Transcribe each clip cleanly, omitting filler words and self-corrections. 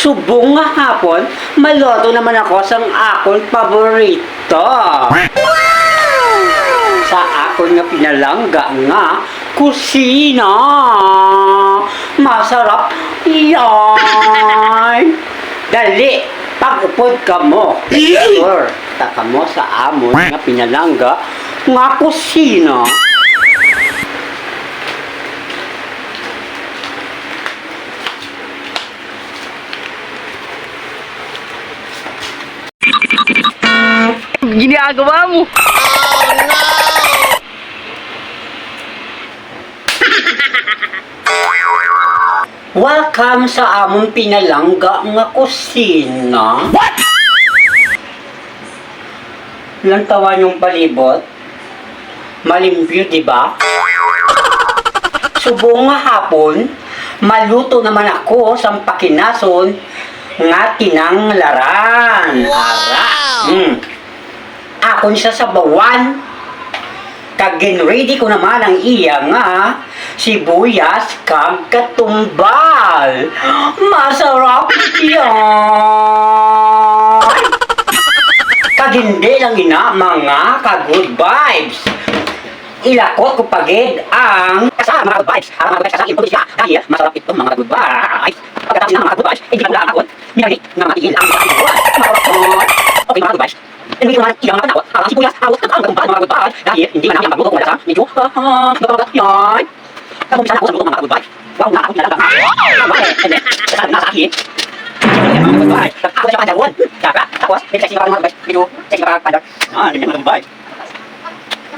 Subong nga hapon, maloto naman ako sa akong paborito. Sa akon nga pinalangga nga, kusina. Masarap yan. Dali, pag-upod ka mo. Sure, taka mo sa amon nga pinalangga nga kusina. Ginagawa mo. Welcome sa among pinalangga nga kusina. What? Lantawan yung palibot. Malimpyo, di ba? Subong nga hapon, maluto naman ako sa pakinason nga tinanglaran. Ara. Akon siya sa bawan. Kag-ready ko naman ang iya nga sibuyas kag katumbal. Masarap yan. Kag hindi lang ina mga ka-good vibes. Ilakot ko pagid ang kasama mga good vibes. Ang mga good vibes kasama ko siya. Dahil masarap itong mga good vibes. Pagkatapos ng mga good vibes, hindi ko lang akot. Minalik nga matigil ang mga good vibes. Masarap. Okay mga good vibes. Inuwi ko naman ilang mga panawat. Parang sibuyas, awot, at ang katumbal mga good vibes. Dahil hindi man ang magluto kung wala sa medyo. Yan. Kamumpisa na ako sa luto ng mga good vibes. Wow nga ako pinalaga. Hindi. Kasama na sa akin. Mga good vibes. Ako na siya pandaron. Kaka. Tapos, may sexy pa mga good vibes. Medyo sexy pa pandar. Ganyan mga good vibes.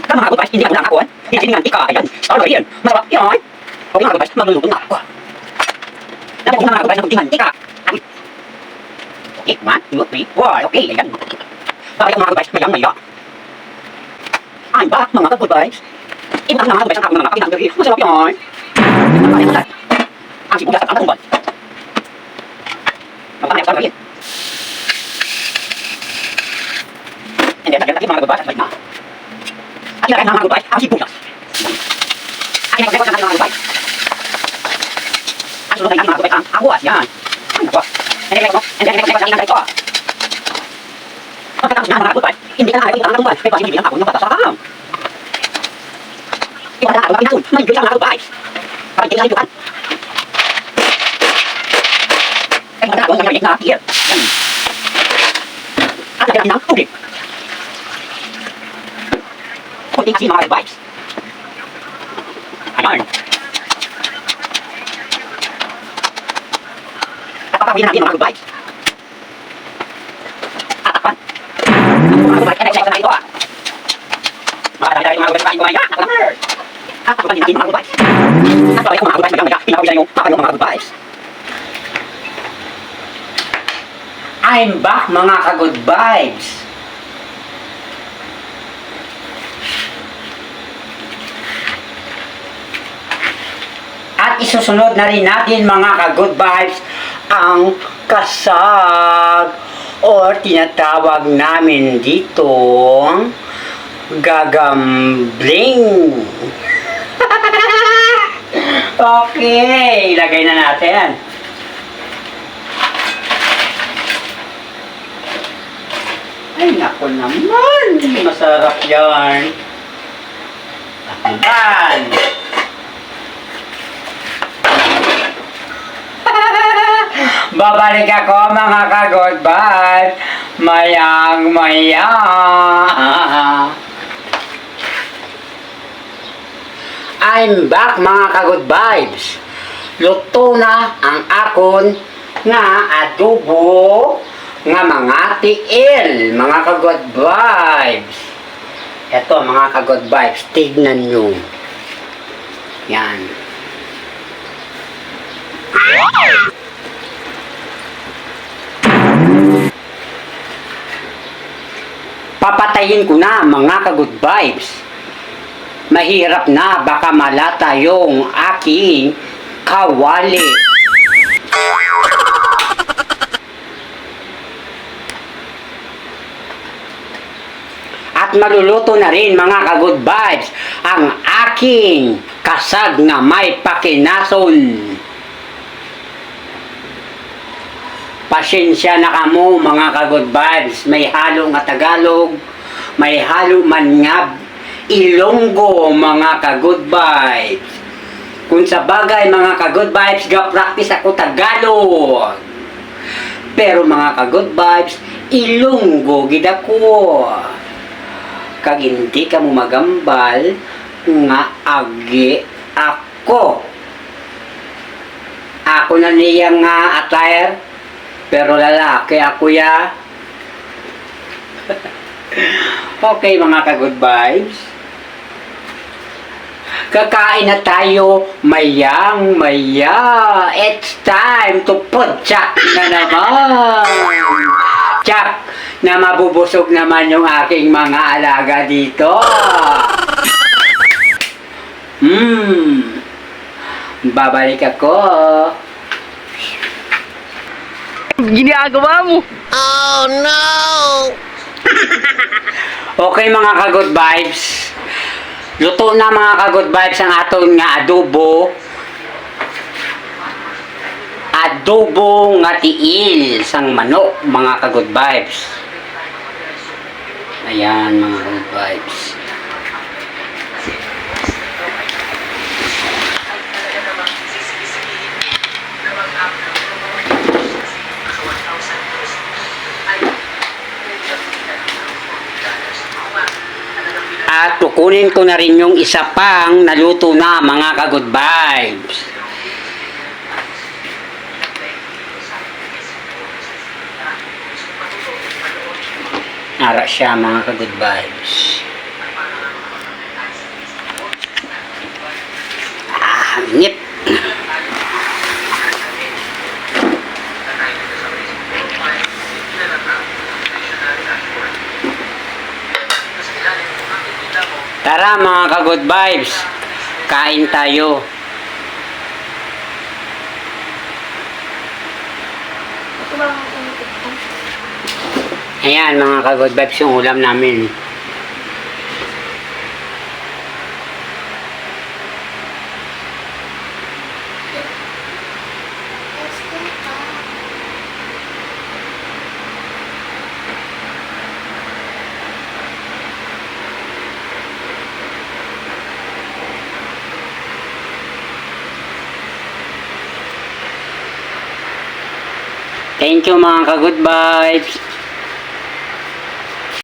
Ka mga good vibes, hindi ako lang ako. Hindi nga ika. Ayan. Talo rin. Masarap yan. Okay mga good vibes, magluluto na ako. Dapat ko mga good vibes na kuntingan. Ika. Okay, 1, 2, 3, 4. Okay, ayan. Bakit ang mga good vibes mayang-maya? I'm back mga good vibes. Iba ang mga good vibes ang aking mga kakinang. Masarap yan. Ang sibuyas at ang katumbal. Magpapayag sa rin. And then, lagyan mga good vibes at balik na. At ilagay ng mga good vibes ang sibuyas. At ilagay ko sa mga good vibes. At sunod ng mga good vibes ang aguas. Yan. Ang aguas. And then, ilagay ko sa inang ganito. Pagkatapos na mga good vibes, hindi ka na ayaw ang katumbal. May pasing bibilang ako ng batasang. Iba na ako ng pinasun. Maligay ang mga good vibes. Kapag hindi ka hiyukan. Ay, mga dalawang gagawin na here. Yan. At lagyan natin ng tubig. Kunting asin mga good vibes. Ayan. At papawin natin mga good vibes. At takpan. Mga good vibes, and I-select na ito ah. Makadali-dali mga good vibes, kumaya. At lamer. At takpan din natin mga good vibes. At babalik ko mga good vibes, magang-maga. Pinakawin sa inyo, papayong mga good vibes. I'm back mga ka-good vibes. At isusunod na rin natin mga ka-good vibes ang kasag or tinatawag namin dito gagambling. Okay, ilagay na natin. Ay, nako naman. Masarap yan. Takpan. Babalik ako mga ka-good vibes. Mayang-maya. I'm back mga ka-good vibes. Luto na ang akon nga adobo nga mga tiil, mga ka-good vibes. Eto mga ka-good vibes, tignan nyo. Yan. Papatayin ko na mga ka-good vibes. Mahirap na, baka malata yung aking kawali. At maluluto na rin mga ka-good vibes ang aking kasag na may pakinason. Pasensya na kamo mga ka-good vibes. May halo nga Tagalog, may halo man nga Ilonggo mga ka-good vibes. Kung sa bagay mga ka-good vibes, ga-practice ako Tagalog. Pero mga ka-good vibes, Ilonggo gid ako. Kag hindi ka mo magambal nga agi ako. Ako na niya nga attire, pero lalaki ako ya. Okay mga ka-good vibes. Kakain na tayo mayang maya. It's time to put chak na naman. Chak na mabubusog naman yung aking mga alaga dito. Babalik ako. Ginagawa mo? Oh no! Okay mga ka-good vibes. Luto na mga ka-good vibes ang aton nga adobo. Adobo nga tiil sang manok mga ka-good vibes. Ayan mga good vibes. At kukunin ko na rin yung isa pang naluto na mga ka-good vibes. Ara siya mga ka-good vibes. Init. Tara mga ka-good vibes, kain tayo. Ayan mga ka-good vibes yung ulam namin. Thank you mga ka-good vibes.